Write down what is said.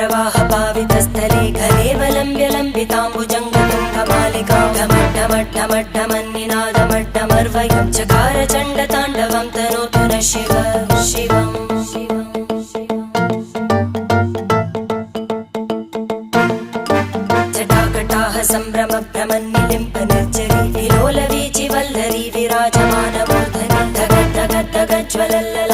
जटाटवीगलज्जलप्रवाहपावितस्थले घलेवलम्ब्यलम्बिताम्बुजङ्गतुङ्गमालिकां ढमड्ढमड्ढमड्ढमन्निनादमड्ढमर्वयं चकार चण्डताण्डवं तनोतु नः शिव शिवम् जटाकटाह सम्भ्रमभ्रमन्निलिम्पनिर्झरी विलोलवीचिवल्लरी विराजमानमूर्धनि धगद्धगद्धगज्ज्वलल्ल